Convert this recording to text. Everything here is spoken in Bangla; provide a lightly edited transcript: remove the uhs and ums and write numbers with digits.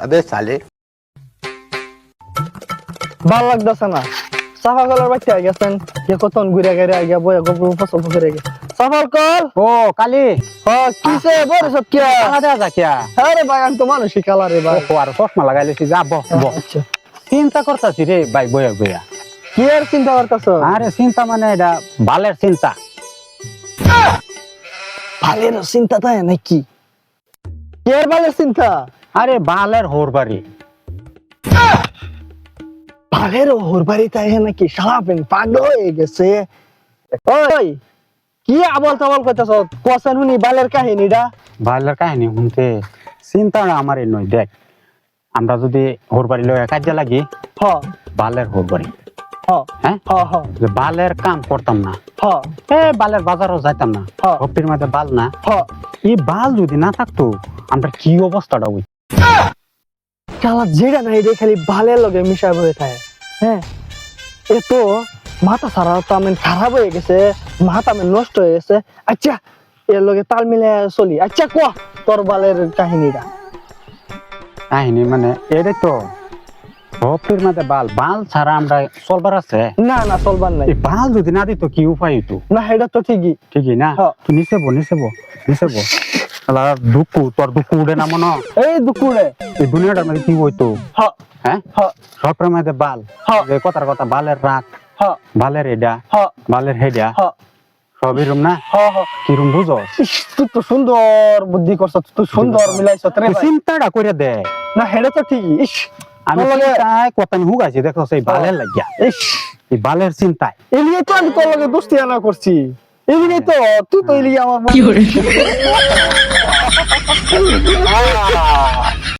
अबे साले ভাল লাগতেছে না সাফা কলার বাচ্চা গেছেন কে কতন ঘুরে ঘুরে আগে বয়ে গপ ফসল করে গে সাফাল কল ও কালি কিসে বড় সব কি আলাদা যা কিয়া আরে ভাই আমি তো মানুষই কালারে ভাই ও আর চশমা লাগাইলেছি যা বহ বহ আচ্ছা চিন্তা করতাছি রে ভাই বয়া বয়া কি আর চিন্তা করতেছো আরে চিন্তা মানে এটা বালের চিন্তা ভালের চিন্তা তাই নাকি কি আর ভালের চিন্তা আরে বালের হোর বাড়ি ভালের ওর বাড়ি তাই নাকি সারা পেন পাগল হয়ে গেছে ওই কি আবল তাবল কইতাছ কোসেন হুনি বালের কাহিনীটা বালের কাহিনী শুনতে চিন্তা আমার নয় দেখ আমরা যদি হোর বাড়ি লয়ে কাজে লাগি হ বালের হোর বাড়ি হ হ্যাঁ হ হ যে বালের কাম করতাম না হ বালের বাজারও যাইতাম না হ্যাঁ। হপির মধ্যে বাল না হ এই বাল যদি না থাকতো আমরা কি অবস্থাটা হই কালা যেটা নাই রে খালি ভালের লগে মিশা হয়ে থাকে হ্যাঁ এ তো মাথা সারা তো আমি খারাপ হয়ে গেছে মাথা আমি নষ্ট হয়ে গেছে আচ্ছা এর লগে তাল মিলে চলি আচ্ছা কোয়া তোর বালের কাহিনীটা কাহিনী মানে এটাই তো হপির মধ্যে বাল বাল ছাড়া আমরা চলবার আছে না না চলবার নাই এই বাল যদি না দিত কি উপায় হইতো না এটা তো ঠিকই ঠিকই না হ্যাঁ। তুই নিচে বো দুঃখু তোর দুঃখু উঠে না মনে এই দুকুরে এই দুনিয়াটার মধ্যে কি হইতো হ হ্যাঁ হ সবের মধ্যে বাল হ্যাঁ। যে কথার কথা বালের রাগ হ বালের এডা হ বালের হেডা হ সবই রুম না হ হ কিরম বুঝো ইস, তুই তো সুন্দর বুদ্ধি করছ তুই সুন্দর মিলাইছ রে তুই ভাই। চিন্তাটা করে দে না এটা তো ঠিকই ইস আমি তোর লগে- চিন্তায় কত আমি হুগাইছি দেখো সেই বালের লাগিয়া ইস এই বালের চিন্তায় এলিয়ে তো আমি তোর লগে দোস্তি আনা করছি এলিয়ে তো তুই তো এলিয়ে আমার